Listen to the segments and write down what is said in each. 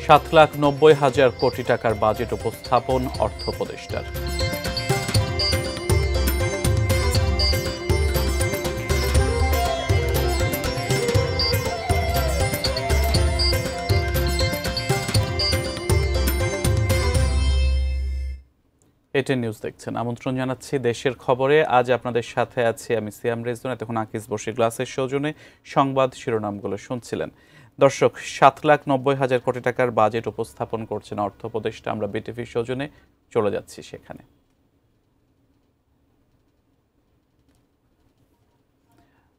7,90,000 কোটি টাকার বাজেট উপস্থাপন অর্থ উপদেষ্টার। এটিএন নিউজ দেখছেন, আমন্ত্রণ জানাচ্ছি দেশের খবরে। আজ আপনাদের সাথে আছি আমি সিয়াম রেজওয়ান। তখন আকিস বসে গ্লাসের সৌজন্যে সংবাদ শিরোনামগুলো শুনছিলেন। দর্শক, 7,90,000 কোটি টাকার বাজেট উপস্থাপন করছেন অর্থ উপদেষ্টা। আমরা বিটিভির সৌজন্যে চলে যাচ্ছি সেখানে।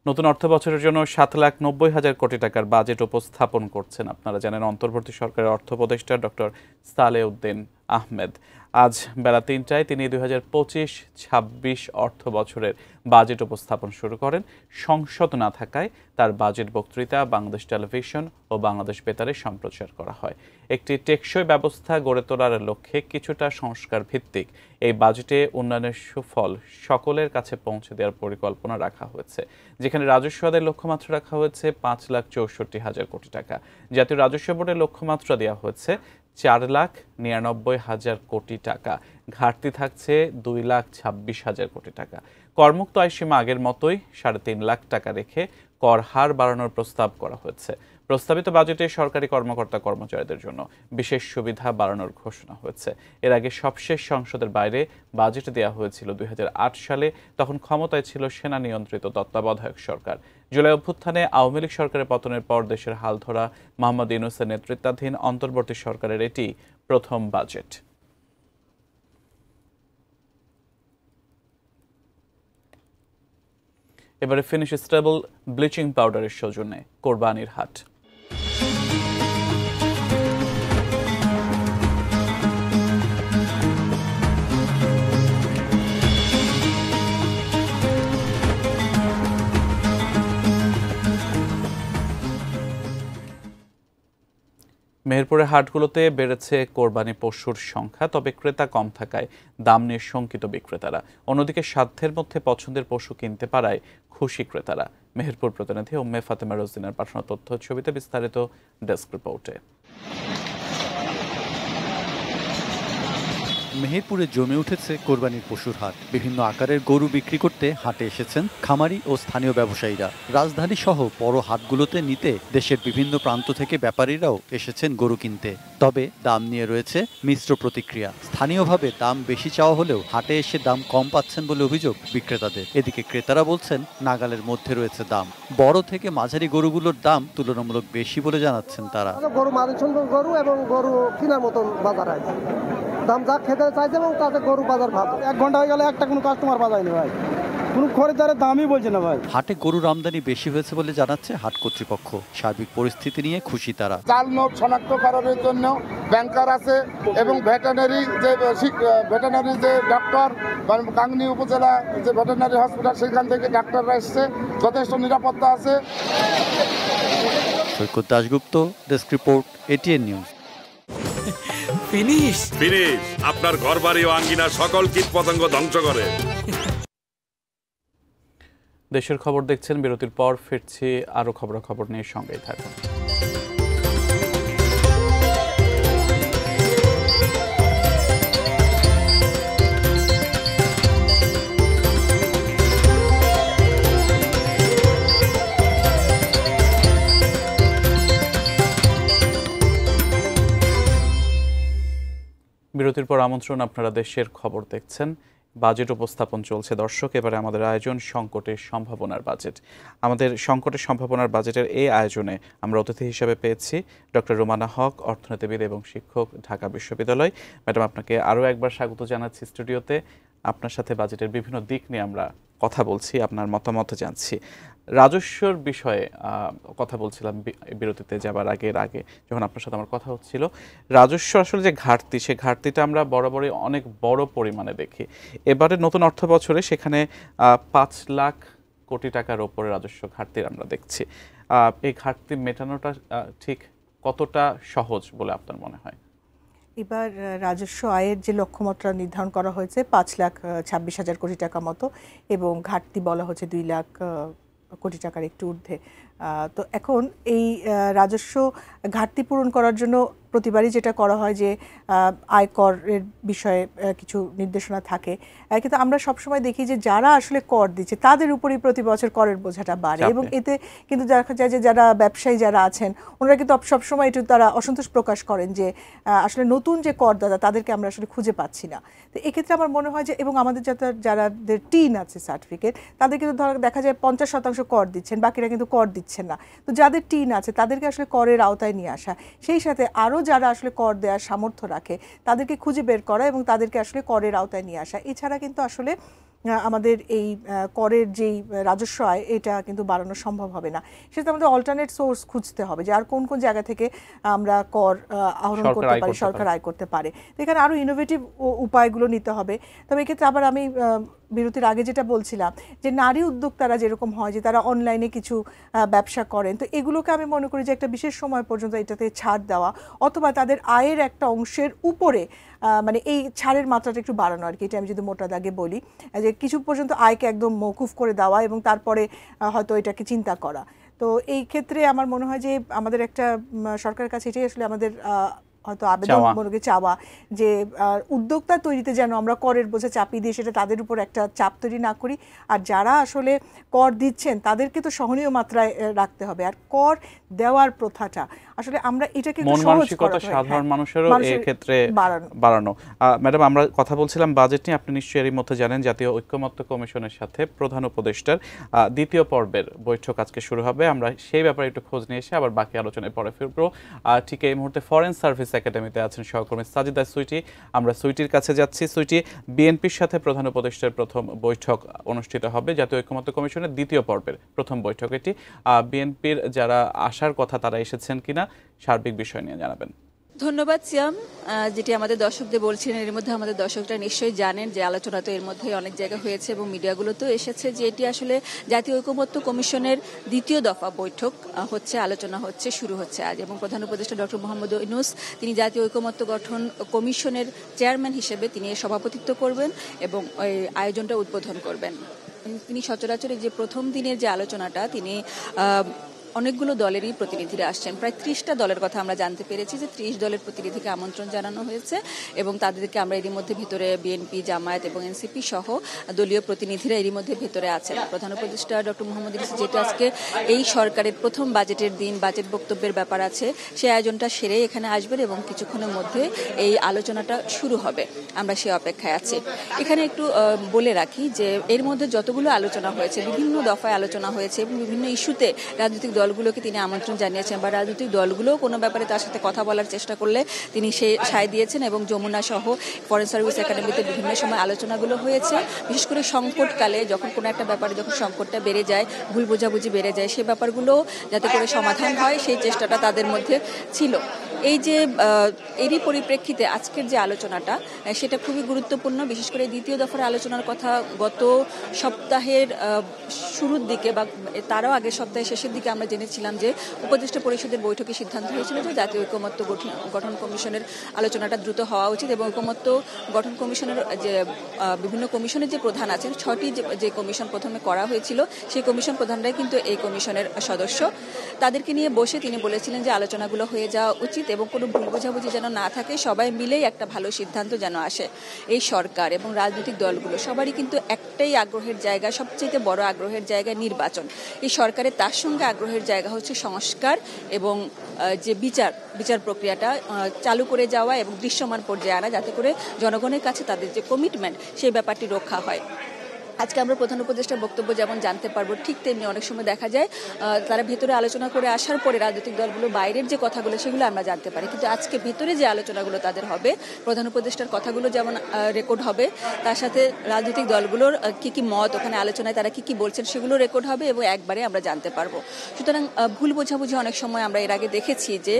নতুন অর্থ বছরের জন্য 7,90,000 কোটি টাকার বাজেট উপস্থাপন করছেন, আপনারা জানেন, অন্তর্বর্তী সরকারের অর্থ উপদেষ্টা ডক্টর সালেউদ্দিন আহমেদ। আজ বেলা ৩টায় তিনি 2025-26 অর্থ বছরের বাজেট উপস্থাপন শুরু করেন। সংসদ না থাকায় তার বাজেট বক্তৃতা বাংলাদেশ টেলিভিশন ও বাংলাদেশ বেতারে সম্প্রচার করা হয়। একটি টেকসই ব্যবস্থা গড়ে তোলার লক্ষ্যে কিছুটা সংস্কার ভিত্তিক এই বাজেটে উন্নয়নের সুফল সকলের কাছে পৌঁছে দেওয়ার পরিকল্পনা রাখা হয়েছে, যেখানে রাজস্ব আদায়ের লক্ষ্যমাত্রা রাখা হয়েছে 5,64,000 কোটি টাকা। জাতীয় রাজস্ব বোর্ডের লক্ষ্যমাত্রা দেওয়া হয়েছে 4,99,000 কোটি টাকা। ঘাটতি থাকছে 2,26,000 কোটি টাকা। করমুক্ত আয়সীমা আগের মতোই 3.5 লাখ টাকা রেখে কর হার বাড়ানোর প্রস্তাব করা হয়েছে। প্রস্তাবিত বাজেটে সরকারি কর্মকর্তা কর্মচারীদের জন্য বিশেষ সুবিধা বাড়ানোর ঘোষণা হয়েছে। এর আগে সবশেষ সংসদের বাইরে বাজেট দেওয়া হয়েছিল 2008 সালে, তখন ক্ষমতায় ছিল সেনা নিয়ন্ত্রিত তত্ত্বাবধায়ক সরকার। জুলাই অভ্যুত্থানে আওয়ামী লীগ সরকারের পতনের পর দেশের হাল ধরা মোহাম্মদ ইউনূসের নেতৃত্বাধীন অন্তর্বর্তী সরকারের এটি প্রথম বাজেট। এবারে ফিনিশ স্টেবল ব্লিচিং পাউডারের সৌজন্যে কোরবানির হাট। মেহেরপুরের হাটগুলোতে বেড়েছে কোরবানি পশুর সংখ্যা, তবে ক্রেতা কম থাকায় দাম নিয়ে শঙ্কিত বিক্রেতারা। অন্যদিকে সাধ্যের মধ্যে পছন্দের পশু কিনতে পারায় খুশি ক্রেতারা। মেহেরপুর প্রতিনিধি উম্মে ফাতেমা রোজিনার পাঠানো তথ্য ছবিতে বিস্তারিত ডেস্ক রিপোর্টে। মেহেরপুরে জমে উঠেছে কোরবানির পশুর হাট। বিভিন্ন আকারের গরু বিক্রি করতে হাটে এসেছেন খামারি ও স্থানীয় ব্যবসায়ীরা। রাজধানী সহ বড় হাটগুলোতে নিতে দেশের বিভিন্ন প্রান্ত থেকে ব্যাপারীরাও এসেছেন গরু কিনতে। তবে দাম নিয়ে রয়েছে মিশ্র প্রতিক্রিয়া। স্থানীয়ভাবে দাম বেশি চাওয়া হলেও হাটে এসে দাম কম পাচ্ছেন বলে অভিযোগ বিক্রেতাদের। এদিকে ক্রেতারা বলছেন নাগালের মধ্যে রয়েছে দাম। বড় থেকে মাঝারি গরুগুলোর দাম তুলনামূলক বেশি বলে জানাচ্ছেন তারা। গরু গরু এবং গরু কেনার মতন বাজার আছে, দাম যা খেতে চাইছে এবং তাতে গরু বাজার ভালো। 1 ঘন্টা হয়ে গেলে একটা কোনো কাস্টমার বাজায়নি ভাই, কোনো খরিদ্দারের দামই বলছে না ভাই। হাটে গরুর আমদানি বেশি হয়েছে বলে জানাচ্ছে হাট কর্তৃপক্ষ। সার্বিক পরিস্থিতি নিয়ে খুশি তারা। জাল নোট শনাক্তকরণের জন্য ব্যাংকার আছে এবং ভেটেরিনারি যে ডাক্তার, গাংনী উপজেলা যে ভেটেরিনারি হসপিটাল, সেখান থেকে ডাক্তাররা এসছে, যথেষ্ট নিরাপত্তা আছে। Saikat Dasgupta, desk report, ATN news. Finish আপনার ঘরবাড়ি ও আঙ্গিনা সকল কীটপতঙ্গ ধ্বংস করে। দেশের খবর দেখছেন, বিরতির পর ফিরছি আরো খবর নিয়ে, সঙ্গেই থাকুন। বিরতির পর আমন্ত্রণ, আপনারা দেশের খবর দেখছেন। বাজেট উপস্থাপন চলছে দর্শক। এবারে আমাদের আয়োজন সংকটের সম্ভাবনার বাজেট। আমাদের সংকটের সম্ভাবনার বাজেটের এই আয়োজনে আমরা অতিথি হিসেবে পেয়েছি ডক্টর রুমানা হক, অর্থনীতিবিদ এবং শিক্ষক, ঢাকা বিশ্ববিদ্যালয়। ম্যাডাম, আপনাকে আরও একবার স্বাগত জানাচ্ছি স্টুডিওতে। আপনার সাথে বাজেটের বিভিন্ন দিক নিয়ে আমরা কথা বলছি, আপনার মতামত জানছি। রাজস্বর বিষয়ে কথা বলছিলাম বিরতিতে যাবার আগে যখন আপনার সাথে আমার কথা হচ্ছিল। রাজস্ব আসলে যে ঘাটতি, সে ঘাটতিটা আমরা বরাবরই অনেক বড় পরিমাণে দেখি। এবারে নতুন অর্থ বছরে সেখানে 5 লাখ কোটি টাকার ওপরে রাজস্ব ঘাটতির আমরা দেখছি। এই ঘাটতি মেটানোটা ঠিক কতটা সহজ বলে আপনার মনে হয়? এবার রাজস্ব আয়ের যে লক্ষ্যমাত্রা নির্ধারণ করা হয়েছে 5,26,000 কোটি টাকা মতো, এবং ঘাটতি বলা হচ্ছে 2 লাখ কোটি টাকার একটু ঊর্ধ্বে। তো এখন এই রাজস্ব ঘাটতি পূরণ করার জন্য প্রতিবারই যেটা করা হয় যে আয়করের বিষয়ে কিছু নির্দেশনা থাকে, কিন্তু আমরা সবসময় দেখি যে যারা আসলে কর দিচ্ছে তাদের উপরেই প্রতি বছর করের বোঝাটা বাড়ে, এবং এতে কিন্তু দেখা যায় যে যারা ব্যবসায়ী যারা আছেন ওনারা কিন্তু সবসময় একটু তারা অসন্তোষ প্রকাশ করেন যে আসলে নতুন যে করদাতা তাদেরকে আমরা আসলে খুঁজে পাচ্ছি না। তো এক্ষেত্রে আমার মনে হয় যে, এবং আমাদের যাদের টিন আছে সার্টিফিকেট তাদের কিন্তু দেখা যায় 50% কর দিচ্ছেন, বাকিরা কিন্তু কর দিচ্ছেন না। তো যাদের টিন আছে তাদেরকে আসলে করের আওতায় নিয়ে আসা, সেই সাথে আরও যারা আসলে কর দেওয়ার সামর্থ্য রাখে তাদেরকে খুঁজে বের করা এবং তাদেরকে আসলে করের আওতায় নিয়ে আসা। এছাড়া কিন্তু আসলে আমাদের এই করের যেই রাজস্ব আয় এটা কিন্তু বাড়ানো সম্ভব হবে না। সেটা আমাদের অল্টারনেট সোর্স খুঁজতে হবে যে আর কোন কোন জায়গা থেকে আমরা কর আহরণ করতে পারি, সরকার আয় করতে পারে। তো এখানে আরও ইনোভেটিভ উপায়গুলো নিতে হবে। তবে এক্ষেত্রে আবার আমি বিরতির আগে যেটা বলছিলাম যে নারী উদ্যোক্তারা যেরকম হয় যে তারা অনলাইনে কিছু ব্যবসা করেন, তো এগুলোকে আমি মনে করি যে একটা বিশেষ সময় পর্যন্ত এটাতে ছাড় দেওয়া অথবা তাদের আয়ের একটা অংশের উপরে মানে এই ছাড়ের মাত্রাটা একটু বাড়ানো আর কি। এটা আমি যদি মোটা দাগে বলি যে কিছু পর্যন্ত আয়কে একদম মওকুফ করে দেওয়া এবং তারপরে হয়তো এটাকে চিন্তা করা। তো এই ক্ষেত্রে আমার মনে হয় যে আমাদের একটা সরকারের কাছে এটাই আসলে আমাদের হয়তো আবেদন মনে চাওয়া যে উদ্যোক্তা তৈরিতে যেন আমরা করের বোঝা চাপিয়ে দিয়ে সেটা তাদের উপর একটা চাপ তৈরি না করি, আর যারা আসলে কর দিচ্ছেন তাদেরকে তো সহনীয় মাত্রায় রাখতে হবে। আর কর দেওয়ার প্রথাটা আসলে আমরা এটাকে একটু সহজ করা, সাধারণ মানুষেরও এই ক্ষেত্রে বাড়ানো। ম্যাডাম, আমরা কথা বলছিলাম বাজেট নিয়ে। আপনি নিশ্চয়ই এরই মধ্যে জানেন জাতীয় ঐক্যমত্য কমিশনের সাথে প্রধান উপদেষ্টার দ্বিতীয় পর্বের বৈঠক আজকে শুরু হবে। আমরা সেই ব্যাপারে একটু খোঁজ নিয়ে এসে আবার বাকি আলোচনায় পরে ফিরবো। ঠিক এই মুহূর্তে ফরেন সার্ভিস একাডেমিতে আছেন সহকর্মী সাজিদা সুইটি। আমরা সুইটির কাছে যাচ্ছি। সুইটি, বিএনপির সাথে প্রধান উপদেষ্টার প্রথম বৈঠক অনুষ্ঠিত হবে, জাতীয় ঐক্যমত্য কমিশনের দ্বিতীয় পর্বের প্রথম বৈঠক এটি। বিএনপির যারা আসার কথা তারা এসেছেন কিনা সার্বিক বিষয় নিয়ে জানাবেন। ধন্যবাদ সিয়াম। যেটি আমাদের দর্শকদের বলছিলেন, এর মধ্যে আমাদের দর্শকরা নিশ্চয়ই জানেন যে আলোচনা তো এর মধ্যে অনেক জায়গা হয়েছে এবং মিডিয়াগুলোতেও এসেছে যে এটি আসলে জাতীয় ঐকমত্য কমিশনের দ্বিতীয় দফা বৈঠক হচ্ছে, আলোচনা হচ্ছে, শুরু হচ্ছে আজ। এবং প্রধান উপদেষ্টা ডক্টর মোহাম্মদ ইউনূস তিনি জাতীয় ঐকমত্য গঠন কমিশনের চেয়ারম্যান হিসেবে তিনি এর সভাপতিত্ব করবেন এবং এই আয়োজনটা উদ্বোধন করবেন। তিনি সচরাচর যে প্রথম দিনের যে আলোচনাটা তিনি অনেকগুলো দলেরই প্রতিনিধিরা আসছেন, প্রায় 30টা দলের কথা আমরা জানতে পেরেছি যে 30 দলের প্রতিনিধিকে আমন্ত্রণ জানানো হয়েছে এবং তাদেরকে আমরা এরই মধ্যে ভিতরে বিএনপি, জামায়াত এবং এনসিপি সহ দলীয় প্রতিনিধিরা এরই মধ্যে ভিতরে আছেন। প্রধান উপদেষ্টা ডক্টর মোহাম্মদ ইউনূস যেহেতু আজকে এই সরকারের প্রথম বাজেটের দিন, বাজেট বক্তব্যের ব্যাপার আছে, সেই আয়োজনটা সেরে এখানে আসবেন এবং কিছুক্ষণের মধ্যে এই আলোচনাটা শুরু হবে। আমরা সে অপেক্ষায় আছি। এখানে একটু বলে রাখি যে এর মধ্যে যতগুলো আলোচনা হয়েছে, বিভিন্ন দফায় আলোচনা হয়েছে এবং বিভিন্ন ইস্যুতে রাজনৈতিক দলগুলোকে তিনি আমন্ত্রণ জানিয়েছেন বা রাজনৈতিক দলগুলো কোনো ব্যাপারে তার সাথে কথা বলার চেষ্টা করলে তিনি সে সায় দিয়েছেন এবং যমুনা সহ ফরেন সার্ভিস একাডেমিতে বিভিন্ন সময় আলোচনাগুলো হয়েছে। বিশেষ করে সংকটকালে যখন কোনো একটা ব্যাপারে যখন সংকটটা বেড়ে যায়, ভুল বোঝাবুঝি বেড়ে যায়, সেই ব্যাপারগুলো যাতে করে সমাধান হয় সেই চেষ্টাটা তাদের মধ্যে ছিল। এই যে এরই পরিপ্রেক্ষিতে আজকের যে আলোচনাটা সেটা খুবই গুরুত্বপূর্ণ। বিশেষ করে দ্বিতীয় দফার আলোচনার কথা গত সপ্তাহের শুরুর দিকে বা তারও আগের সপ্তাহের শেষের দিকে আমরা জেনেছিলাম যে উপদেষ্টা পরিষদের বৈঠকে সিদ্ধান্ত হয়েছিল যে জাতীয় ঐকমত্য গঠন কমিশনের আলোচনাটা দ্রুত হওয়া উচিত এবং ঐকমত্য গঠন কমিশনের যে বিভিন্ন কমিশনের যে প্রধান আছেন, 6টি যে কমিশন প্রথমে করা হয়েছিল সেই কমিশন প্রধানরাই কিন্তু এই কমিশনের সদস্য। তাদেরকে নিয়ে বসে তিনি বলেছিলেন যে আলোচনাগুলো হয়ে যাওয়া উচিত এবং কোনো ভুল বোঝাবুঝি যেন না থাকে, সবাই মিলেই একটা ভালো সিদ্ধান্ত যেন আসে। এই সরকার এবং রাজনৈতিক দলগুলো সবারই কিন্তু একটাই আগ্রহের জায়গা, সবচেয়ে বড় আগ্রহের জায়গা নির্বাচন। এই সরকারের তার সঙ্গে আগ্রহের জায়গা হচ্ছে সংস্কার এবং যে বিচার প্রক্রিয়াটা চালু করে যাওয়া এবং দৃশ্যমান পর্যায়ে আনা, যাতে করে জনগণের কাছে তাদের যে কমিটমেন্ট সেই ব্যাপারটি রক্ষা হয়। আজকে আমরা প্রধান উপদেষ্টার বক্তব্য যেমন জানতে পারবো, ঠিক তেমনি অনেক সময় দেখা যায় তারা ভেতরে আলোচনা করে আসার পরে রাজনৈতিক দলগুলো বাইরের যে কথাগুলো সেগুলো আমরা জানতে পারি, কিন্তু আজকে ভেতরে যে আলোচনাগুলো তাদের হবে, প্রধান উপদেষ্টার কথাগুলো যেমন রেকর্ড হবে, তার সাথে রাজনৈতিক দলগুলোর কি কি মত ওখানে আলোচনায় তারা কি কি বলছেন সেগুলো রেকর্ড হবে এবং একবারে আমরা জানতে পারবো। সুতরাং ভুল বোঝাবুঝি অনেক সময় আমরা এর আগে দেখেছি যে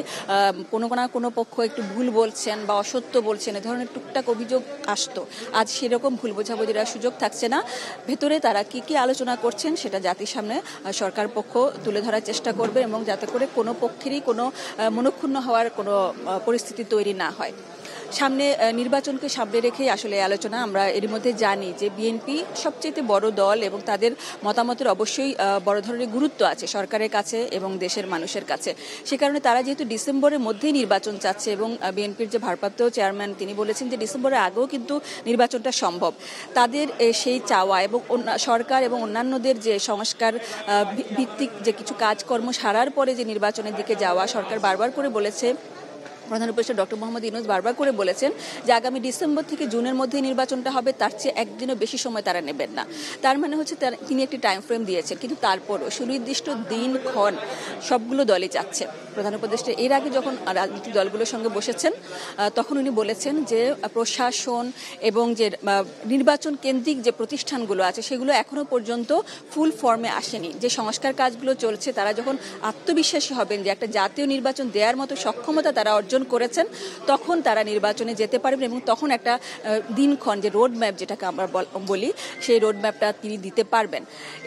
কোনো পক্ষ একটু ভুল বলছেন বা অসত্য বলছেন, এ ধরনের টুকটাক অভিযোগ আসতো। আজ সেরকম ভুল বোঝাবুঝির সুযোগ থাকছে না। ভেতরে তারা কি কি আলোচনা করছেন সেটা জাতির সামনে সরকার পক্ষ তুলে ধরার চেষ্টা করবে এবং যাতে করে কোনো পক্ষেরই কোনো মনক্ষুণ্ণ হওয়ার কোনো পরিস্থিতি তৈরি না হয়। সামনে নির্বাচনকে সামনে রেখেই আসলে আলোচনা। আমরা এর মধ্যে জানি যে বিএনপি সবচেয়ে বড় দল এবং তাদের মতামতের অবশ্যই বড় ধরনের গুরুত্ব আছে সরকারের কাছে এবং দেশের মানুষের কাছে। সে কারণে তারা যেহেতু ডিসেম্বরের মধ্যেই নির্বাচন চাচ্ছে এবং বিএনপির যে ভারপ্রাপ্ত চেয়ারম্যান তিনি বলেছেন যে ডিসেম্বরের আগেও কিন্তু নির্বাচনটা সম্ভব, তাদের সেই চাওয়া এবং সরকার এবং অন্যান্যদের যে সংস্কার ভিত্তিক যে কিছু কাজকর্ম সারার পরে যে নির্বাচনের দিকে যাওয়া, সরকার বারবার করে বলেছে, প্রধান উপদেষ্টা ডক্টর মোহাম্মদ ইউনূস বারবার করে বলেছেন যে আগামী ডিসেম্বর থেকে জুনের মধ্যে নির্বাচনটা হবে, তার চেয়ে একদিনও বেশি সময় তারা নেবেন না। তার মানে হচ্ছে তিনি একটি টাইম ফ্রেম দিয়েছেন, কিন্তু তারপরও সুনির্দিষ্ট দিনক্ষণ সবগুলো দলই চাচ্ছে। প্রধান উপদেষ্টা এর আগে যখন রাজনৈতিক দলগুলোর সঙ্গে বসেছেন তখন উনি বলেছেন যে প্রশাসন এবং যে নির্বাচন কেন্দ্রিক যে প্রতিষ্ঠানগুলো আছে সেগুলো এখনো পর্যন্ত ফুল ফর্মে আসেনি। যে সংস্কার কাজগুলো চলছে তারা যখন আত্মবিশ্বাসী হবেন যে একটা জাতীয় নির্বাচন দেওয়ার মতো সক্ষমতা তারা অর্জন করেছেন তখন তারা নির্বাচনে যেতে পারবেন এবং তখন একটা দিনক্ষণ যে রোড ম্যাপ যেটাকে আমরা বলি সেই রোড ম্যাপটা তিনি দিতে পারবেন।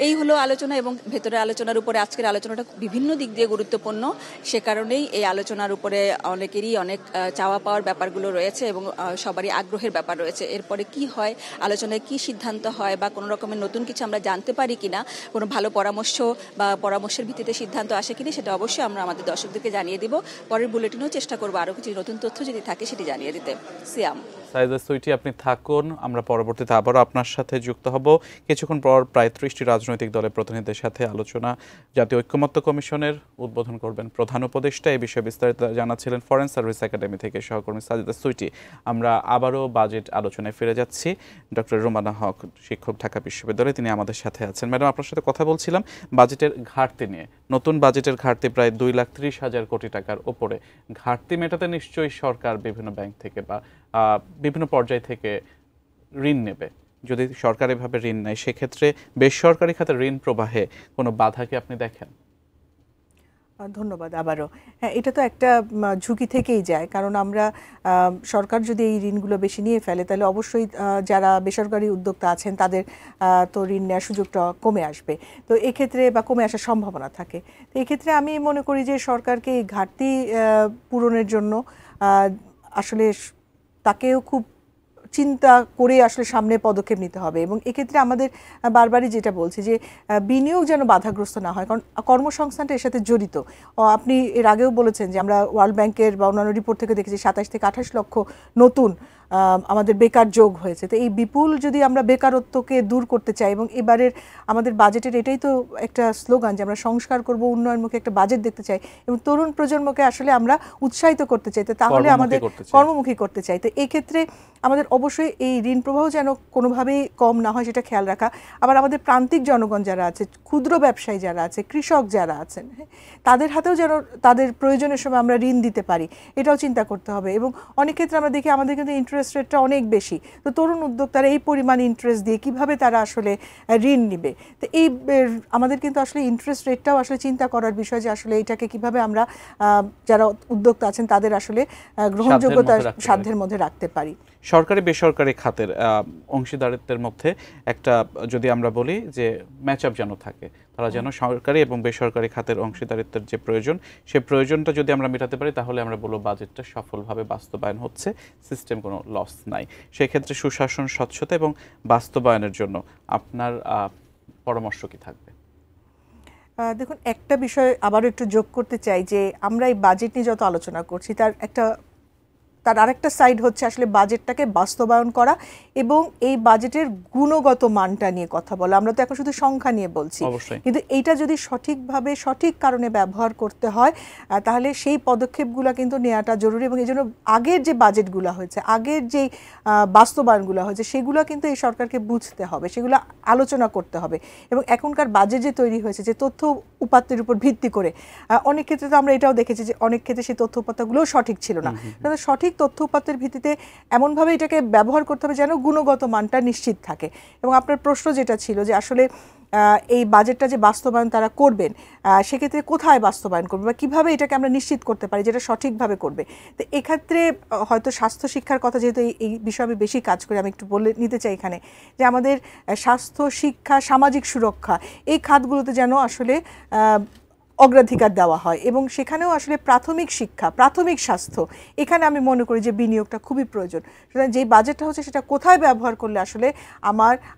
এই হলো আলোচনা এবং ভেতরের আলোচনার উপরে আজকের আলোচনাটা বিভিন্ন দিক দিয়ে গুরুত্বপূর্ণ। সে কারণেই এই আলোচনার উপরে অনেকেরই অনেক চাওয়া পাওয়ার ব্যাপারগুলো রয়েছে এবং সবারই আগ্রহের ব্যাপার রয়েছে। এরপরে কি হয়, আলোচনায় কি সিদ্ধান্ত হয় বা কোনো রকমের নতুন কিছু আমরা জানতে পারি কিনা, কোনো ভালো পরামর্শ বা পরামর্শের ভিত্তিতে সিদ্ধান্ত আসে কিনা, সেটা অবশ্যই আমরা আমাদের দর্শকদেরকে জানিয়ে দিব। পরের বুলেটিনেও চেষ্টা করবো আরও কিছু নতুন তথ্য যদি থাকে সেটি জানিয়ে দিতে। সিয়াম, সাইদা সুইটি আপনি থাকুন, আমরা পরবর্তীতে আবারও আপনার সাথে যুক্ত হব। কিছুক্ষণ পর প্রায় 30টি রাজনৈতিক দলের প্রতিনিধিদের সাথে আলোচনা জাতীয় ঐক্যমত্য কমিশনের উদ্বোধন করবেন প্রধান উপদেষ্টা। এই বিষয়ে বিস্তারিত জানাচ্ছিলেন ফরেন সার্ভিস একাডেমি থেকে সহকর্মী সাজিদা সুইটি। আমরা আবারও বাজেট আলোচনায় ফিরে যাচ্ছি। ডক্টর রুমানা হক, শিক্ষক, ঢাকা বিশ্ববিদ্যালয়, তিনি আমাদের সাথে আছেন। ম্যাডাম, আপনার সাথে কথা বলছিলাম বাজেটের ঘাটতি নিয়ে। নতুন বাজেটের ঘাটতি প্রায় 2,30,000 কোটি টাকার ওপরে। ঘাটতি মেটাতে নিশ্চয়ই সরকার বিভিন্ন ব্যাংক থেকে বা বিভিন্ন পর্যায় থেকে ঋণ নেবে। যদি সরকার এভাবে ঋণ নেয় সেক্ষেত্রে বেসরকারি খাতে ঋণ প্রবাহে কোনো বাধা কি আপনি দেখেন? ধন্যবাদ আবারও। হ্যাঁ, এটা তো একটা ঝুঁকি থেকেই যায়, কারণ আমরা সরকার যদি এই ঋণগুলো বেশি নিয়ে ফেলে তাহলে অবশ্যই যারা বেসরকারি উদ্যোক্তা আছেন তাদের তো ঋণ নেওয়ার সুযোগটা কমে আসবে, তো এক্ষেত্রে বা কমে আসার সম্ভাবনা থাকে। তো এক্ষেত্রে আমি মনে করি যে সরকারকে এই ঘাটতি পূরণের জন্য আসলে তাকেও খুব চিন্তা করে আসলে সামনে পদক্ষেপ নিতে হবে। এবং এক্ষেত্রে আমাদের বারবারই যেটা বলছি যে বিনিয়োগ যেন বাধাগ্রস্ত না হয়, কারণ কর্মসংস্থানটা এর সাথে জড়িত। আপনি এর আগেও বলেছেন যে আমরা ওয়ার্ল্ড ব্যাংকের বা অন্যান্য রিপোর্ট থেকে দেখেছি 27 থেকে 28 লক্ষ নতুন আমাদের বেকার যোগ হয়েছে। তো এই বিপুল যদি আমরা বেকারত্বকে দূর করতে চাই, এবং এবারের আমাদের বাজেটের এটাই তো একটা স্লোগান যে আমরা সংস্কার করব, উন্নয়নমুখী একটা বাজেট দেখতে চাই এবং তরুণ প্রজন্মকে আসলে আমরা উৎসাহিত করতে চাই, তো তাহলে আমাদের কর্মমুখী করতে চাই। তো এই ক্ষেত্রে আমাদের অবশ্যই এই ঋণ প্রবাহ যেন কোনোভাবেই কম না হয় সেটা খেয়াল রাখা। আবার আমাদের প্রান্তিক জনগণ যারা আছে, ক্ষুদ্র ব্যবসায়ী যারা আছে, কৃষক যারা আছেন, তাদের হাতেও যেন তাদের প্রয়োজনের সময় আমরা ঋণ দিতে পারি, এটাও চিন্তা করতে হবে। এবং অনেক ক্ষেত্রে আমরা দেখি আমাদের কিন্তু ইন্টারেস্ট রেটটা অনেক বেশি, তো তরুণ উদ্যোক্তারা এই পরিমাণ ইন্টারেস্ট দিয়ে কিভাবে তারা আসলে ঋণ নিবে। তো এই আমাদের কিন্তু আসলে ইন্টারেস্ট রেটটাও আসলে চিন্তা করার বিষয় যে আসলে এটাকে কিভাবে আমরা যারা উদ্যোক্তা আছেন তাদের আসলে গ্রহণযোগ্যতা সাধ্যের মধ্যে রাখতে পারি। সরকারি বেসরকারি খাতের অংশীদারিত্বের মধ্যে একটা যদি আমরা বলি যে ম্যাচ আপ যেন থাকে, তারা যেন সরকারি এবং বেসরকারি খাতের অংশীদারিত্বের যে প্রয়োজন সেই প্রয়োজনটা যদি আমরা মেটাতে পারি তাহলে আমরা বলবো বাজেটটা সফলভাবে বাস্তবায়ন হচ্ছে, সিস্টেম কোনো লস নাই। সেক্ষেত্রে সুশাসন, স্বচ্ছতা এবং বাস্তবায়নের জন্য আপনার পরামর্শ কি থাকবে? দেখুন, একটা বিষয় আবারও একটু যোগ করতে চাই যে আমরা এই বাজেট নিয়ে যত আলোচনা করছি তার আরেকটা সাইড হচ্ছে আসলে বাজেটটাকে বাস্তবায়ন করা এবং এই বাজেটের গুণগত মানটা নিয়ে কথা বলা। আমরা তো এখন শুধু সংখ্যা নিয়ে বলছি, কিন্তু এইটা যদি সঠিকভাবে সঠিক কারণে ব্যবহার করতে হয় তাহলে সেই পদক্ষেপগুলো কিন্তু নেওয়াটা জরুরি। এবং এই জন্য আগের যে বাজেটগুলো হয়েছে, আগের যে বাস্তবায়নগুলো হয়েছে সেগুলো কিন্তু এই সরকারকে বুঝতে হবে, সেগুলো আলোচনা করতে হবে। এবং এখনকার বাজেট যে তৈরি হয়েছে যে তথ্য উপাত্তের উপর ভিত্তি করে, অনেক ক্ষেত্রে তো আমরা এটাও দেখেছি যে অনেক ক্ষেত্রে সেই তথ্য উপাত্তগুলোও সঠিক ছিল না। সঠিক তথ্য উপাত্তের ভিত্তিতে এমনভাবে এটাকে ব্যবহার করতে হবে যেন গুণগত মানটা নিশ্চিত থাকে। এবং আপনার প্রশ্ন যেটা ছিল যে আসলে এই বাজেটটা যে বাস্তবায়ন তারা করবেন সেক্ষেত্রে কোথায় বাস্তবায়ন করবে বা কীভাবে এটাকে আমরা নিশ্চিত করতে পারি যেটা সঠিকভাবে করবে। তো এক্ষেত্রে হয়তো স্বাস্থ্য শিক্ষার কথা, যেহেতু এই বিষয়ে আমি বেশি কাজ করি, আমি একটু বলে নিতে চাই এখানে যে আমাদের স্বাস্থ্য, শিক্ষা, সামাজিক সুরক্ষা এই খাতগুলোতে যেন আসলে অগ্রাধিকার দেওয়া হয় এবং সেখানেও আসলে প্রাথমিক শিক্ষা, প্রাথমিক স্বাস্থ্য, এখানে আমি মনে করি যে বিনিয়োগটা খুবই প্রয়োজন। সুতরাং যেই বাজেটটা হচ্ছে সেটা কোথায় ব্যবহার করলে আসলে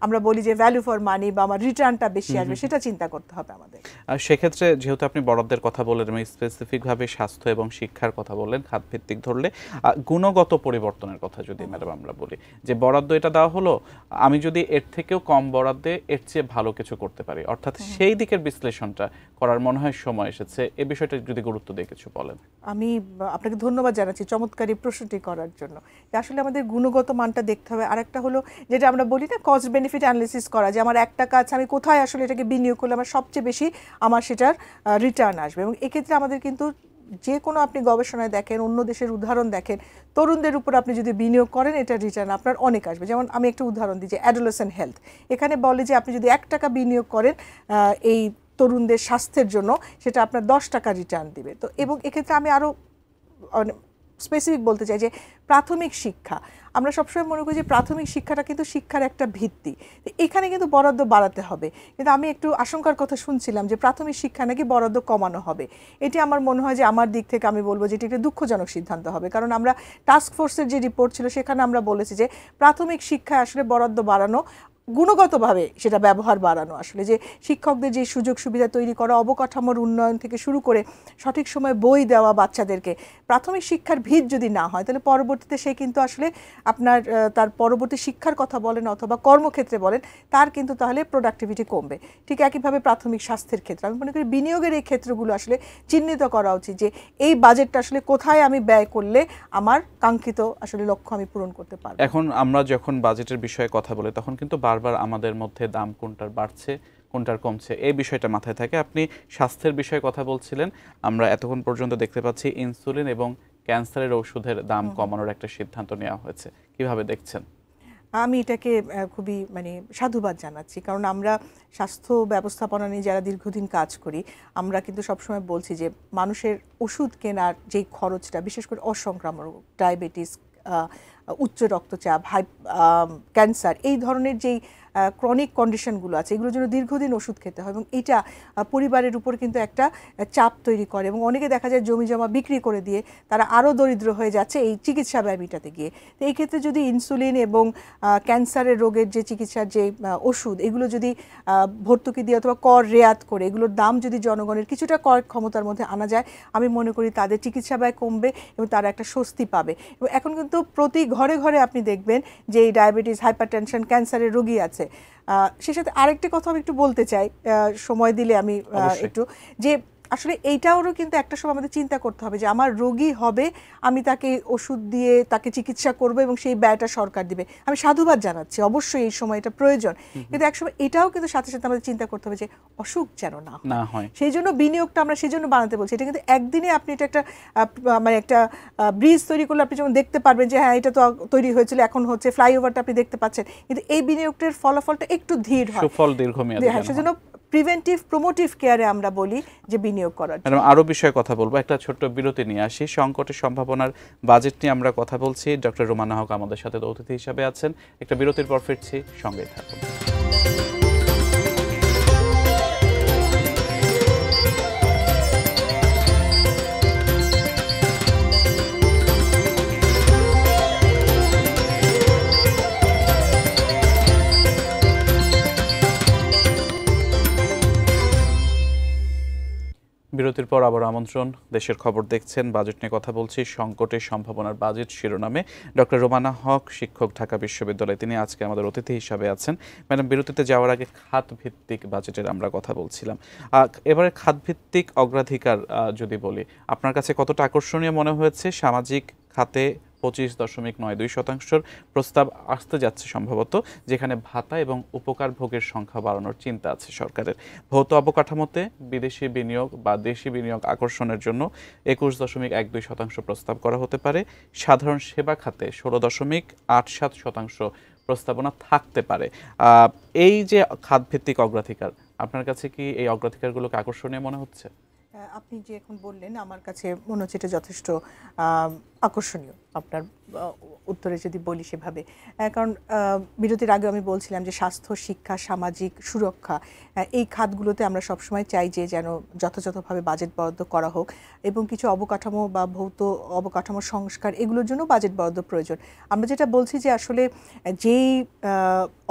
আমরা বলি যে ভ্যালু ফর মানি বা আমার রিটার্নটা বেশি আসবে, সেটা চিন্তা করতে হবে আমাদের। সেক্ষেত্রে যেহেতু আপনি বরাদ্দের কথা বললেন এবং স্পেসিফিকভাবে স্বাস্থ্য এবং শিক্ষার কথা বললেন, খাতভিত্তিক ধরলে গুণগত পরিবর্তনের কথা যদি ম্যাডাম আমরা বলি, যে বরাদ্দ এটা দেওয়া হলো, আমি যদি এর থেকেও কম বরাদ্দে এর চেয়ে ভালো কিছু করতে পারি, অর্থাৎ সেই দিকের বিশ্লেষণটা করার মনে হয় সময় এসেছে। এই বিষয়টা যদি গুরুত্ব দিয়ে কিছু বলেন। আমি আপনাকে ধন্যবাদ জানাচ্ছি চমৎকার এই প্রশ্নটি করার জন্য। আসলে আমাদের গুণগত মানটা দেখতে হবে। আরেকটা হলো যেটা আমরা বলি না, কস্ট বেনিফিট অ্যানালিসিস করা, যে আমার একটা কাজ আমি কোথায় আসলে এটাকে বিনিয়োগ করলে আমার সবচেয়ে বেশি আমার সেটার রিটার্ন আসবে। এবং এক্ষেত্রে আমাদের কিন্তু যে কোনো আপনি গবেষণায় দেখেন, অন্য দেশের উদাহরণ দেখেন, তরুণদের উপর আপনি যদি বিনিয়োগ করেন এটা রিটার্ন আপনার অনেক আসবে। যেমন আমি একটা উদাহরণ দিই যে অ্যাডোলেসেন্ট হেলথ, এখানে বলে যে আপনি যদি 1 টাকা বিনিয়োগ করেন এই তরুণদের স্বাস্থ্যের জন্য, সেটা আপনার 10 টাকা রিটার্ন দিবে। তো এবং এক্ষেত্রে আমি আরও স্পেসিফিক বলতে চাই যে প্রাথমিক শিক্ষা, আমরা সবসময় মনে করি যে প্রাথমিক শিক্ষাটা কিন্তু শিক্ষার একটা ভিত্তি, এখানে কিন্তু বরাদ্দ বাড়াতে হবে। কিন্তু আমি একটু আশঙ্কার কথা শুনছিলাম যে প্রাথমিক শিক্ষা নাকি বরাদ্দ কমানো হবে। এটি আমার মনে হয় যে আমার দিক থেকে আমি বলবো যে এটি একটা দুঃখজনক সিদ্ধান্ত হবে। কারণ আমরা টাস্ক ফোর্সের যে রিপোর্ট ছিল সেখানে আমরা বলেছি যে প্রাথমিক শিক্ষায় আসলে বরাদ্দ বাড়ানো, গুণগতভাবে সেটা ব্যবহার বাড়ানো, আসলে যে শিক্ষকদের যে সুযোগ সুবিধা তৈরি করা, অবকাঠামোর উন্নয়ন থেকে শুরু করে সঠিক সময় বই দেওয়া বাচ্চাদেরকে, প্রাথমিক শিক্ষার ভিত যদি না হয় তাহলে পরবর্তীতে সে কিন্তু আসলে আপনার তার পরবর্তী শিক্ষার কথা বলেন অথবা কর্মক্ষেত্রে বলেন, তার কিন্তু তাহলে প্রোডাক্টিভিটি কমবে। ঠিক একইভাবে প্রাথমিক স্বাস্থ্যের ক্ষেত্রে আমি মনে করি বিনিয়োগের এই ক্ষেত্রগুলো আসলে চিহ্নিত করা উচিত যে এই বাজেটটা আসলে কোথায় আমি ব্যয় করলে আমার কাঙ্ক্ষিত আসলে লক্ষ্য আমি পূরণ করতে পারব। এখন আমরা যখন বাজেটের বিষয়ে কথা বলি তখন কিন্তু বারবার আমাদের মধ্যে দাম কোনটার বাড়ছে কোনটার কমছে এই বিষয়টা মাথায় থাকে। আপনি স্বাস্থ্যের বিষয়ে কথা বলছিলেন, আমরা এতক্ষণ পর্যন্ত দেখতে পাচ্ছি ইনসুলিন এবং ক্যান্সারের ওষুধের দাম কমানোর একটা সিদ্ধান্ত নেওয়া হয়েছে, কিভাবে দেখছেন? আমি এটাকে খুবই সাধুবাদ জানাচ্ছি, কারণ আমরা স্বাস্থ্য ব্যবস্থাপনা নিয়ে যারা দীর্ঘদিন কাজ করি, আমরা কিন্তু সবসময় বলছি যে মানুষের ওষুধ কেনার যেই খরচটা, বিশেষ করে অসংক্রামক ডায়াবেটিস, উচ্চ রক্তচাপ, ক্যান্সার, এই ধরনের যেই ক্রনিক কন্ডিশনগুলো আছে, এগুলোর জন্য দীর্ঘদিন ওষুধ খেতে হয় এবং এটা পরিবারের উপর কিন্তু একটা চাপ তৈরি করে এবং অনেকে দেখা যায় জমি জমা বিক্রি করে দিয়ে তারা আরও দরিদ্র হয়ে যাচ্ছে এই চিকিৎসা ব্যয় মেটাতে গিয়ে। তো এই ক্ষেত্রে যদি ইনসুলিন এবং ক্যান্সারের রোগের যে চিকিৎসার যে ওষুধ, এগুলো যদি ভর্তুকি দিয়ে অথবা কর রেয়াত করে এগুলোর দাম যদি জনগণের কিছুটা ক্রয় ক্ষমতার মধ্যে আনা যায়, আমি মনে করি তাদের চিকিৎসা ব্যয় কমবে এবং তারা একটা স্বস্তি পাবে। এবং এখন কিন্তু প্রতি ঘরে ঘরে আপনি দেখবেন যে এই ডায়াবেটিস, হাইপারটেনশন, ক্যান্সারের রোগী আছে। সে সাথে আরেকটি কথা আমি একটু বলতে চাই, সময় দিলে আমি একটু, যে আসলে এইটাও কিন্তু একটা সময় আমাদের চিন্তা করতে হবে যে আমার রোগী হবে, আমি তাকে ওষুধ দিয়ে তাকে চিকিৎসা করব এবং সেই ব্যয়টা সরকার দিবে। আমি সাধুবাদ জানাচ্ছি, অবশ্যই এই সময় এটা প্রয়োজন, কিন্তু একসময় এটাও কিন্তু সাথে সাথে আমাদের চিন্তা করতে হবে যে অসুখ যেন না হয়। সেই জন্য বিনিয়োগটা আমরা সেই জন্য বানাতে বলছি। এটা কিন্তু একদিনে আপনি এটা একটা একটা ব্রিজ তৈরি করলে আপনি যেমন দেখতে পারবেন যে হ্যাঁ এটা তো তৈরি হয়েছিল, এখন হচ্ছে ফ্লাইওভারটা আপনি দেখতে পাচ্ছেন, কিন্তু এই বিনিয়োগটার ফলাফলটা একটু ধীর হয়, সুফল দীর্ঘমেয়াদী। হ্যাঁ, সেজন্য প্রিভেন্টিভ প্রমোটিভ কেয়ারে আমরা বলি যে বিনিয়োগ করার জন্য। আরো বিষয়ে কথা বলবো, একটা ছোট্ট বিরতি নিয়ে আসি। সংকটের সম্ভাবনার বাজেট নিয়ে আমরা কথা বলছি, ডক্টর রোমানা হক আমাদের সাথে অতিথি হিসাবে আছেন। একটা বিরতির পর ফিরছি, সঙ্গেই থাকুন। বিরতির পর আবার আমন্ত্রণ, দেশের খবর দেখছেন, বাজেট নিয়ে কথা বলছি, সংকটের সম্ভাবনার বাজেট শিরোনামে। ডক্টর রোমানা হক, শিক্ষক, ঢাকা বিশ্ববিদ্যালয়, তিনি আজকে আমাদের অতিথি হিসাবে আছেন। ম্যাডাম, বিরতিতে যাওয়ার আগে খাতভিত্তিক বাজেটের আমরা কথা বলছিলাম। এবারে খাতভিত্তিক অগ্রাধিকার যদি বলি, আপনার কাছে কতটা আকর্ষণীয় মনে হয়েছে? সামাজিক খাতে 25.92% প্রস্তাব আসতে যাচ্ছে সম্ভবত, যেখানে ভাতা এবং উপকার ভোগের সংখ্যা বাড়ানোর চিন্তা আছে সরকারের। ভৌত অবকাঠামোতে বিদেশি বিনিয়োগ বা দেশি বিনিয়োগ আকর্ষণের জন্য 21.12% প্রস্তাব করা হতে পারে। সাধারণ সেবা খাতে 16.87% প্রস্তাবনা থাকতে পারে। এই যে খাতভিত্তিক অগ্রাধিকার, আপনার কাছে কি এই অগ্রাধিকারগুলোকে আকর্ষণীয় মনে হচ্ছে? আপনি যে এখন বললেন, আমার কাছে মনে হচ্ছে এটা যথেষ্ট আকর্ষণীয় আপনার উত্তরে যদি বলি সেভাবে। কারণ বিরতির আগে আমি বলছিলাম যে স্বাস্থ্য, শিক্ষা, সামাজিক সুরক্ষা এই খাতগুলোতে আমরা সবসময় চাই যে যেন যথাযথভাবে বাজেট বরাদ্দ করা হোক এবং কিছু অবকাঠামো বা ভৌত অবকাঠামো সংস্কার এগুলোর জন্য বাজেট বরাদ্দ প্রয়োজন। আমরা যেটা বলছি যে আসলে যেই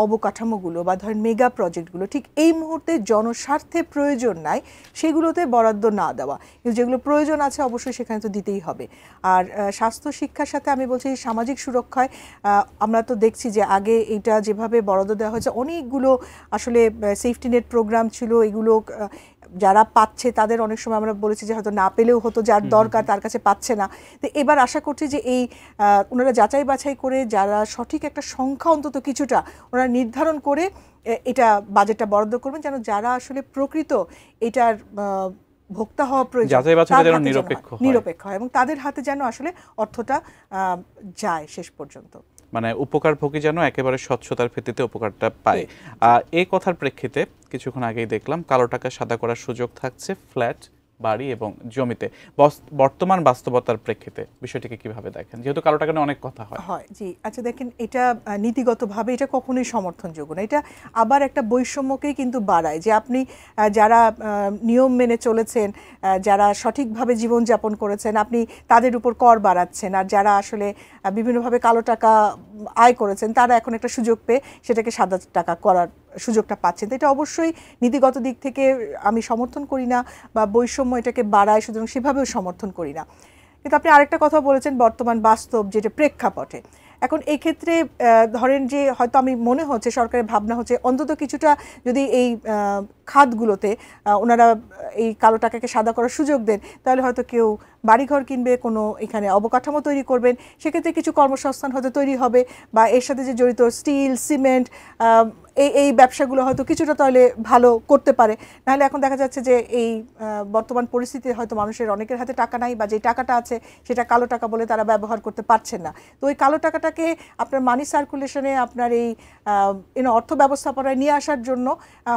অবকাঠামোগুলো বা ধরেন মেগা প্রজেক্টগুলো ঠিক এই মুহূর্তে জনস্বার্থে প্রয়োজন নাই সেগুলোতে বরাদ্দ না দেওয়া, কিন্তু যেগুলো প্রয়োজন আছে অবশ্যই সেখানে তো দিতেই হবে। আর স্বাস্থ্য শিক্ষার সাথে আমি বলছি সামাজিক সুরক্ষায় আমরা তো দেখছি যে আগে এটা যেভাবে বরাদ্দ দেওয়া হয়েছে অনেকগুলো আসলে সেফটি নেট প্রোগ্রাম ছিল, এগুলো যারা পাচ্ছে তাদের অনেক সময় আমরা বলেছি যে হয়তো না পেলেও হতো, যার দরকার তার কাছে পাচ্ছে না। তো এবার আশা করছি যে এই ওনারা যাচাই বাছাই করে যারা সঠিক একটা সংখ্যা অন্তত কিছুটা ওনারা নির্ধারণ করে এটা বাজেটটা বরাদ্দ করবেন যেন যারা আসলে প্রকৃত এটার ভোক্তা হওয়া প্রয়োজন নিরপেক্ষ হয় এবং তাদের হাতে যেন আসলে অর্থটা যায় শেষ পর্যন্ত, মানে উপকারভোগী যেন একেবারে স্বচ্ছতার ভিত্তিতে উপকারটা পায়। এই কথার প্রেক্ষিতে কিছুক্ষণ আগেই দেখলাম কালো টাকা সাদা করার সুযোগ থাকছে ফ্ল্যাট, বাড়ি এবং জমিতে। বর্তমান বাস্তবতার প্রেক্ষিতে বিষয়টিকে কিভাবে দেখেন, যেহেতু কালো টাকা নিয়ে অনেক কথা হয়? জি আচ্ছা, দেখেন এটা নীতিগতভাবে এটা কখনোই সমর্থনযোগ্য না। এটা আবার একটা বৈষম্যকেই কিন্তু বাড়ায় যে আপনি যারা নিয়ম মেনে চলেছেন, যারা সঠিকভাবে জীবনযাপন করেছেন, আপনি তাদের উপর কর বাড়াচ্ছেন, আর যারা আসলে বিভিন্নভাবে কালো টাকা আয় করেছেন তারা এখন একটা সুযোগ পেয়ে সেটাকে সাদা টাকা করার সুযোগটা পাচ্ছেন। তো এটা অবশ্যই নীতিগত দিক থেকে আমি সমর্থন করি না বা বৈষম্য এটাকে বাড়ায়, সুতরাং সেভাবেও সমর্থন করি না। কিন্তু আপনি আরেকটা কথা বলেছেন বর্তমান বাস্তব যেটা প্রেক্ষাপটে। এখন এই ক্ষেত্রে ধরেন যে হয়তো আমি মনে হচ্ছে সরকারের ভাবনা হচ্ছে অন্তত কিছুটা যদি এই খাতগুলোতে ওনারা এই কালো টাকাকে সাদা করার সুযোগ দেন তাহলে হয়তো কেউ বাড়িঘর কিনবে, কোনো এখানে অবকাঠামো তৈরি করবেন, সেক্ষেত্রে কিছু কর্মসংস্থান হয়তো তৈরি হবে বা এর সাথে যে জড়িত স্টিল, সিমেন্ট এই ব্যবসাগুলো হয়তো কিছুটা তাহলে ভালো করতে পারে। নাহলে এখন দেখা যাচ্ছে যে এই বর্তমান পরিস্থিতিতে হয়তো মানুষের অনেকের হাতে টাকা নাই বা যে টাকাটা আছে সেটা কালো টাকা বলে তারা ব্যবহার করতে পারছেন না। তো ওই কালো টাকাটাকে আপনার মানি সার্কুলেশনে আপনার এই অর্থ ব্যবস্থাপনায় নিয়ে আসার জন্য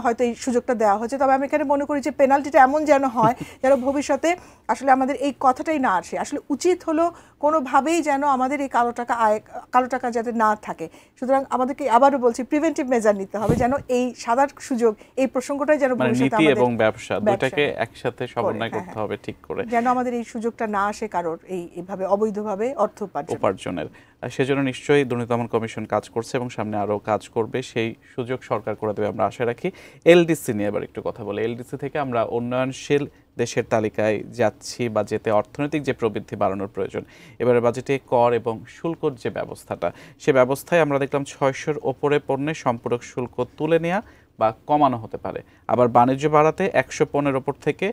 হয়তো এই সুযোগটা দেওয়া হচ্ছে। তবে আমি এখানে মনে করি যে পেনাল্টিটা এমন যেন হয় যেন ভবিষ্যতে আসলে আমাদের এই কথাটাই না আসে। আসলে উচিত হলো কোনোভাবেই যেন আমাদের এই কালো টাকা যাতে না থাকে। সুতরাং আমাদেরকে আবারও বলছি প্রিভেন্টিভ মেজার নিতে হবে যেন এই সাদার সুযোগ এই প্রসঙ্গটাই যেন নীতি এবং ব্যবসা দুটাকে একসাথে সমন্বয় করতে হবে ঠিক করে, যেন আমাদের এই সুযোগটা না আসে কারোর এইভাবে অবৈধভাবে অর্থ উপার্জনের। সেজন্য নিশ্চয়ই দুর্নীতি দমন কমিশন কাজ করছে এবং সামনে আরও কাজ করবে, সেই সুযোগ সরকার করে দেবে আমরা আশা রাখি। এলডিসি নিয়ে এবার একটু কথা বলি। এলডিসি থেকে আমরা উন্নয়নশীল দেশের তালিকায় যাচ্ছি বা যেতে অর্থনৈতিক যে প্রবৃদ্ধি বাড়ানোর প্রয়োজন, এবারে বাজেটে কর এবং শুল্কর যে ব্যবস্থাটা, সে ব্যবস্থায় আমরা দেখলাম 600-র ওপরে পণ্যে সম্পূরক শুল্ক তুলে নেওয়া বা কমানো হতে পারে, আবার বাণিজ্য বাড়াতে 100 পণ্যের ওপর থেকে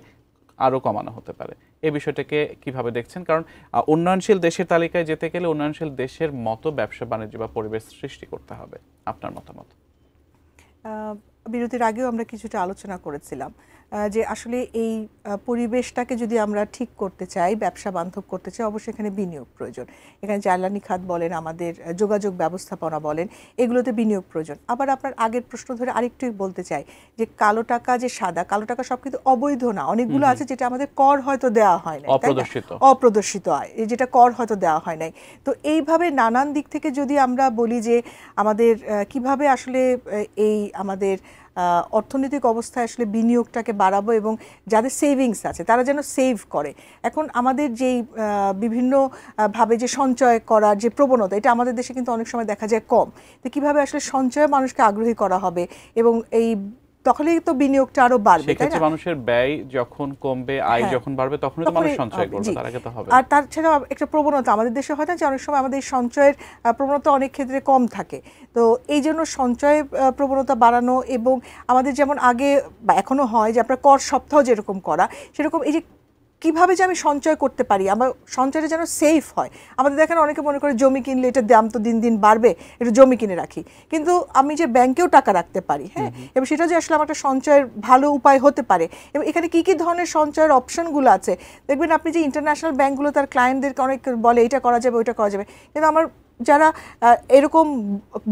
আরও কমানো হতে পারে। এই বিষয়টাকে কিভাবে দেখছেন? কারণ উন্নয়নশীল দেশের তালিকায় যেতে গেলে উন্নয়নশীল দেশের মতো ব্যবসা বাণিজ্য বা পরিবেশ সৃষ্টি করতে হবে, আপনার মতামত? বিরতির আগেও আমরা কিছুটা আলোচনা করেছিলাম যে আসলে এই পরিবেশটাকে যদি আমরা ঠিক করতে চাই, ব্যবসা বান্ধব করতে চাই, অবশ্যই এখানে বিনিয়োগ প্রয়োজন। এখানে জ্বালানি খাত বলেন, আমাদের যোগাযোগ ব্যবস্থাপনা বলেন, এগুলোতে বিনিয়োগ প্রয়োজন। আবার আপনার আগের প্রশ্ন ধরে আরেকটু বলতে চাই যে কালো টাকা যে সাদা, কালো টাকা সব কিন্তু অবৈধ না, অনেকগুলো আছে যেটা আমাদের কর হয়তো দেওয়া হয় না, অপ্রদর্শিত আয় যেটা কর হয়তো দেওয়া হয় নাই। তো এইভাবে নানান দিক থেকে যদি আমরা বলি যে আমাদের কিভাবে আসলে এই আমাদের অর্থনৈতিক অবস্থায় আসলে বিনিয়োগটাকে বাড়াবো এবং যাদের সেভিংস আছে তারা যেন সেভ করে। এখন আমাদের যেই বিভিন্নভাবে যে সঞ্চয় করার যে প্রবণতা, এটা আমাদের দেশে কিন্তু অনেক সময় দেখা যায় কম। তো কীভাবে আসলে সঞ্চয় মানুষকে আগ্রহী করা হবে এবং এই তখনই তো বিনিয়োগটা আরো বাড়বে, তাই না? মানুষের ব্যয় যখন কমবে, আয় যখন বাড়বে, তখনই তো মানুষ সঞ্চয় করবে, তার আগে তো হবে। আর তাছাড়া একটা প্রবণতা আমাদের দেশে হয় না যে অনেক সময় আমাদের সঞ্চয়ের প্রবণতা অনেক ক্ষেত্রে কম থাকে। তো এই জন্য সঞ্চয় প্রবণতা বাড়ানো এবং আমাদের যেমন আগে বা এখনো হয় যে আপনার কর সপ্তাহ যেরকম করা, সেরকম এই যে কীভাবে যে আমি সঞ্চয় করতে পারি, আমার সঞ্চয়টা যেন সেফ হয়। আমাদের দেখেন অনেকে মনে করে জমি কিনলে এটার দাম তো দিন দিন বাড়বে, একটু জমি কিনে রাখি, কিন্তু আমি যে ব্যাংকেও টাকা রাখতে পারি, হ্যাঁ, এবং সেটা যে আসলে আমার একটা সঞ্চয়ের ভালো উপায় হতে পারে। এবং এখানে কী কী ধরনের সঞ্চয়ের অপশনগুলো আছে দেখবেন আপনি যে ইন্টারন্যাশনাল ব্যাংকগুলো তার ক্লায়েন্টদেরকে অনেক বলে এটা করা যাবে ওইটা করা যাবে, কিন্তু আমার যারা এরকম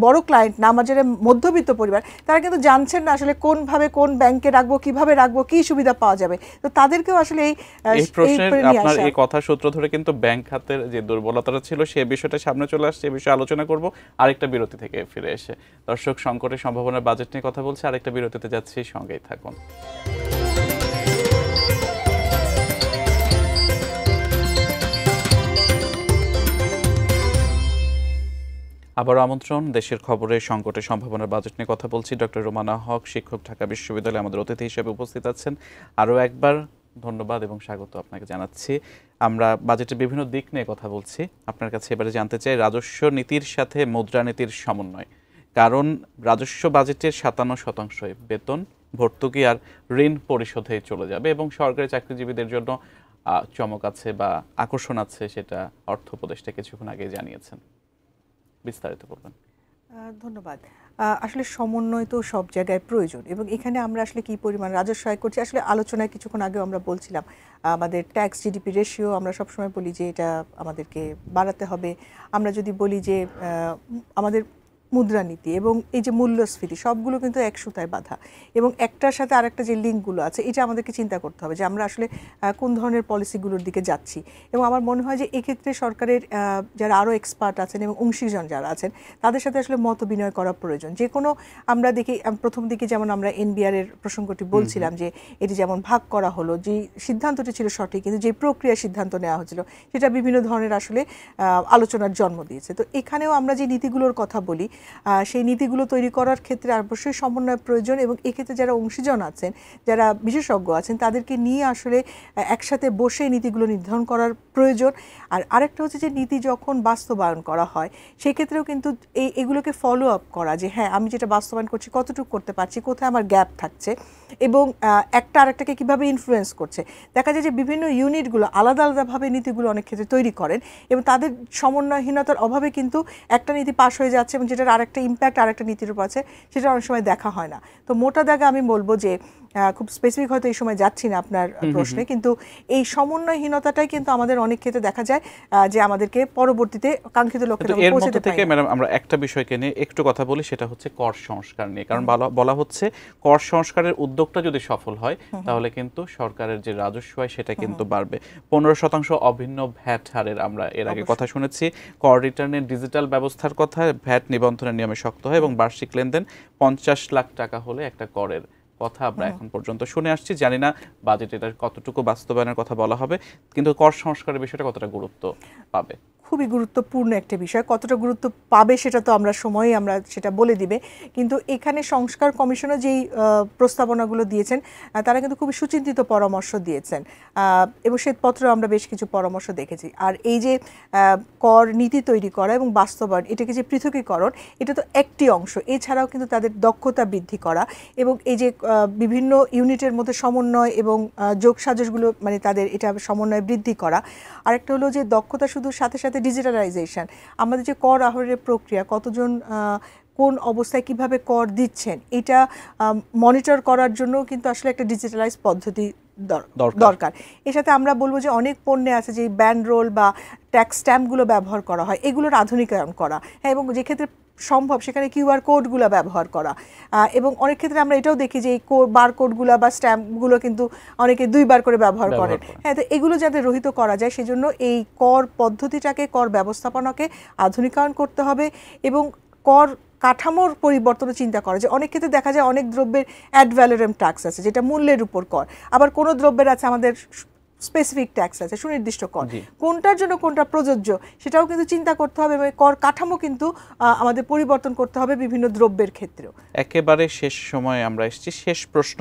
বড় ক্লায়েন্ট না, আমার যারা মধ্যবিত্ত পরিবার, তারা কিন্তু জানছেন না আসলে কোনভাবে কোন ব্যাংকে রাখবো, কিভাবে রাখবো, কি সুবিধা পাওয়া যাবে। তো তাদেরকেও আসলে এই প্রশ্নের আপনার এই কথা সূত্র ধরে কিন্তু ব্যাংক খাতের যে দুর্বলতাটা ছিল সেই বিষয়টা সামনে চলে আসছে। এই বিষয়ে আলোচনা করব আরেকটা বিরতি থেকে ফিরে এসে। দর্শক, সংকটের সম্ভাবনার বাজেট নিয়ে কথা বলছে, আরেকটা বিরতিতে যাচ্ছি, সঙ্গেই থাকুন। আবারও আমন্ত্রণ, দেশের খবরে সংকটের সম্ভাবনার বাজেট নিয়ে কথা বলছি। ডক্টর রোমানা হক, শিক্ষক, ঢাকা বিশ্ববিদ্যালয়ে আমাদের অতিথি হিসেবে উপস্থিত আছেন। আরও একবার ধন্যবাদ এবং স্বাগত আপনাকে জানাচ্ছি। আমরা বাজেটের বিভিন্ন দিক নিয়ে কথা বলছি। আপনার কাছে এবারে জানতে চাই রাজস্ব নীতির সাথে মুদ্রানীতির সমন্বয়। কারণ রাজস্ব বাজেটের ৫৭% বেতন, ভর্তুকি আর ঋণ পরিশোধে চলে যাবে এবং সরকারি চাকরিজীবীদের জন্য চমক আছে বা আকর্ষণ আছে, সেটা অর্থ উপদেষ্টা কিছুক্ষণ আগে জানিয়েছেন। বিস্তারিত বলবেন। ধন্যবাদ। আসলে সমন্বয় তো সব জায়গায় প্রয়োজন এবং এখানে আমরা আসলে কি পরিমাণ রাজস্ব আয় করছি, আসলে আলোচনায় কিছুক্ষণ আগে আমরা বলছিলাম আমাদের ট্যাক্স জিডিপি রেশিও আমরা সবসময় বলি যে এটা আমাদেরকে বাড়াতে হবে। আমরা যদি বলি যে আমাদের মুদ্রানীতি এবং এই যে মূল্যস্ফীতি সবগুলো কিন্তু এক সুতায় বাঁধা এবং একটার সাথে আরেকটা যে লিঙ্কগুলো আছে এটা আমাদেরকে চিন্তা করতে হবে যে আমরা আসলে কোন ধরনের পলিসিগুলোর দিকে যাচ্ছি। এবং আমার মনে হয় যে এক্ষেত্রে সরকারের যারা আরও এক্সপার্ট আছেন এবং অংশীজন যারা আছেন তাদের সাথে আসলে মত বিনিময় করা প্রয়োজন। যে কোনো আমরা দেখি প্রথম দিকে যেমন আমরা এনবিআর এর প্রসঙ্গটি বলছিলাম যে এটি যেমন ভাগ করা হলো, যে সিদ্ধান্তটি ছিল সঠিক কিন্তু যে প্রক্রিয়া সিদ্ধান্ত নেওয়া হয়েছিল সেটা বিভিন্ন ধরনের আসলে আলোচনার জন্ম দিয়েছে। তো এখানেও আমরা যে নীতিগুলোর কথা বলি সেই নীতিগুলো তৈরি করার ক্ষেত্রে অবশ্যই সমন্বয় প্রয়োজন এবং এক্ষেত্রে যারা অংশীজন আছেন, যারা বিশেষজ্ঞ আছেন তাদেরকে নিয়ে আসলে একসাথে বসে নীতিগুলো নির্ধারণ করার প্রয়োজন। আর আরেকটা হচ্ছে যে নীতি যখন বাস্তবায়ন করা হয় সেক্ষেত্রেও কিন্তু এগুলোকে ফলো আপ করা যে হ্যাঁ আমি যেটা বাস্তবায়ন করছি কতটুকু করতে পারছি, কোথায় আমার গ্যাপ থাকছে এবং একটা আরেকটাকে কীভাবে ইনফ্লুয়েন্স করছে। দেখা যায় যে বিভিন্ন ইউনিটগুলো আলাদা আলাদাভাবে নীতিগুলো অনেক ক্ষেত্রে তৈরি করেন এবং তাদের সমন্বয়হীনতার অভাবে কিন্তু একটা নীতি পাশ হয়ে যাচ্ছে এবং যেটার আরেকটা ইম্প্যাক্ট আরেকটা নীতির উপর আছে সেটা অনেক সময় দেখা হয় না। তো মোটা দাগে আমি বলবো যে খুব স্পেসিফিক হয়তো এই সময় যাচ্ছি না আপনার প্রশ্নে, কিন্তু এই সমন্বয়হীনতাটাই কিন্তু আমাদের অনেক ক্ষেত্রে দেখা যায় যে আমাদেরকে পরবর্তীতে কাঙ্ক্ষিত লক্ষ্যে পৌঁছাতে পারি। ম্যাডাম আমরা একটা বিষয়কে নিয়ে একটু কথা বলি, সেটা হচ্ছে কর সংস্কার নিয়ে। কারণ বলা হচ্ছে কর সংস্কারের উদ্যোগটা যদি সফল হয় তাহলে কিন্তু সরকারের যে রাজস্ব হয় সেটা কিন্তু বাড়বে। 15% অভিন্ন ভ্যাট হারের আমরা এর আগে কথা শুনেছি। কর রিটার্নের ডিজিটাল ব্যবস্থার কথা, ভ্যাট নিবন্ধনের নিয়মে শক্ত হয় এবং বার্ষিক লেনদেন 50 লাখ টাকা হলে একটা করের কথা আমরা এখন পর্যন্ত শুনে আসছি। জানি না বাজেট এটা কতটুকু বাস্তবায়নের কথা বলা হবে, কিন্তু কর সংস্কারের বিষয়টা কতটা গুরুত্ব পাবে? খুবই গুরুত্বপূর্ণ একটা বিষয়। কতটা গুরুত্ব পাবে সেটা তো আমরা সময়ই আমরা সেটা বলে দিবে, কিন্তু এখানে সংস্কার কমিশনও যেই প্রস্তাবনাগুলো দিয়েছেন তারা কিন্তু খুবই সুচিন্তিত পরামর্শ দিয়েছেন এবং শ্বেতপত্রে আমরা বেশ কিছু পরামর্শ দেখেছি। আর এই যে কর নীতি তৈরি করা এবং বাস্তবায়ন, এটাকে যে পৃথকীকরণ, এটা তো একটি অংশ। এছাড়াও কিন্তু তাদের দক্ষতা বৃদ্ধি করা এবং এই যে বিভিন্ন ইউনিটের মধ্যে সমন্বয় এবং যোগসাজশগুলো মানে তাদের এটা সমন্বয় বৃদ্ধি করা। আরেকটা হলো যে দক্ষতা শুধু সাথে সাথে ডিজিটালাইজেশন, আমাদের যে কর আহরণের প্রক্রিয়া, কতজন কোন অবস্থায় কিভাবে কর দিচ্ছেন এটা মনিটর করার জন্য কিন্তু আসলে একটা ডিজিটালাইজ পদ্ধতি দরকার। এর সাথে আমরা বলবো যে অনেক পণ্যে আছে যে ব্যান্ড রোল বা ট্যাক্স স্ট্যাম্পগুলো ব্যবহার করা হয়, এগুলোর আধুনিকায়ন করা, হ্যাঁ, এবং যে ক্ষেত্রে সম্ভব সেখানে কিউআর কোডগুলো ব্যবহার করা। এবং অনেক ক্ষেত্রে আমরা এটাও দেখি যে এই বার কোডগুলো বা স্ট্যাম্পগুলো কিন্তু অনেকে 2 বার করে ব্যবহার করেন। হ্যাঁ, তো এগুলো যাতে রহিত করা যায় সেজন্য এই কর পদ্ধতিটাকে, কর ব্যবস্থাপনাকে আধুনিকায়ন করতে হবে এবং কর কাঠামোর পরিবর্তনও চিন্তা করা যায়। অনেক ক্ষেত্রে দেখা যায় অনেক দ্রব্যের অ্যাড ভ্যালোরাম ট্যাক্স আছে যেটা মূল্যের উপর কর, আবার কোনো দ্রব্যের আছে আমাদের স্পেসিফিক ট্যাক্স আছে, সুনির্দিষ্ট কর, কোনটার জন্য কোনটা প্রযোজ্য সেটাও কিন্তু চিন্তা করতে হবে এবং কর কাঠামো কিন্তু আমাদের পরিবর্তন করতে হবে বিভিন্ন দ্রব্যের ক্ষেত্রেও। একেবারে শেষ সময়ে আমরা এসেছি, শেষ প্রশ্ন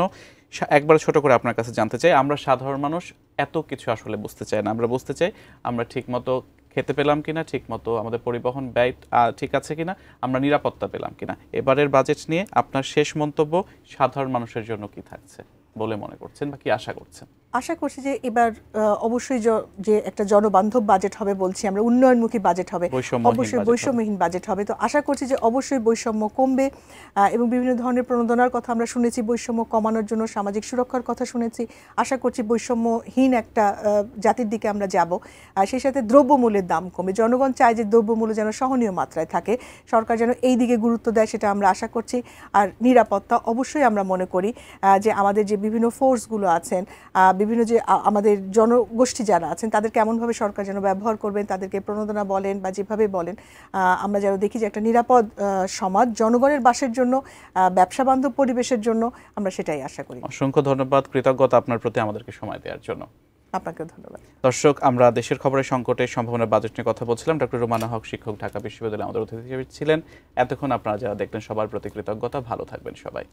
একবার ছোট করে আপনার কাছে জানতে চাই। আমরা সাধারণ মানুষ এত কিছু আসলে বুঝতে চাই না, আমরা বুঝতে চাই আমরা ঠিকমতো খেতে পেলাম কিনা, ঠিকমতো আমাদের পরিবহন ব্যয় ঠিক আছে কিনা, আমরা নিরাপত্তা পেলাম কিনা। এবারের বাজেট নিয়ে আপনার শেষ মন্তব্য সাধারণ মানুষের জন্য কি থাকছে বলে মনে করছেন বা কি আশা করছেন? আশা করছি যে এবার অবশ্যই যে একটা জনবান্ধব বাজেট হবে বলছি আমরা, উন্নয়নমুখী বাজেট হবে, অবশ্যই বৈষম্যহীন বাজেট হবে। তো আশা করছি যে অবশ্যই বৈষম্য কমবে এবং বিভিন্ন ধরনের প্রণোদনার কথা আমরা শুনেছি, বৈষম্য কমানোর জন্য সামাজিক সুরক্ষার কথা শুনেছি। আশা করছি বৈষম্যহীন একটা জাতির দিকে আমরা যাব। সেই সাথে দ্রব্যমূল্যের দাম কমে, জনগণ চায় যে দ্রব্যমূল্য যেন সহনীয় মাত্রায় থাকে, সরকার যেন এই দিকে গুরুত্ব দেয়, সেটা আমরা আশা করছি। আর নিরাপত্তা অবশ্যই আমরা মনে করি যে আমাদের যে বিভিন্ন ফোর্সগুলো আছেন, বিভিন্ন যে আমাদের জনগোষ্ঠী যারা আছেন, তাদেরকে এমনভাবে সরকার যেন ব্যবহার করবেন, তাদেরকে প্রণোদনা বলেন বা যেভাবে বলেন, আমরা যেন দেখি যে একটা নিরাপদ সমাজ জনগণের বাসের জন্য, ব্যবসা বান্ধব পরিবেশের জন্য, আমরা সেটাই আশা করি। অসংখ্য ধন্যবাদ, কৃতজ্ঞতা আপনার প্রতি আমাদেরকে সময় দেওয়ার জন্য। আপনাকেও ধন্যবাদ। দর্শক, আমরা দেশের খবরের সংকটের সম্ভাবনার বাজেট নিয়ে কথা বলছিলাম। ডক্টর রুমানা হক, শিক্ষক, ঢাকা বিশ্ববিদ্যালয়ে আমাদের অতিথি হিসেবে ছিলেন। এতক্ষণ আপনারা যারা দেখলেন সবার প্রতি কৃতজ্ঞতা। ভালো থাকবেন সবাই।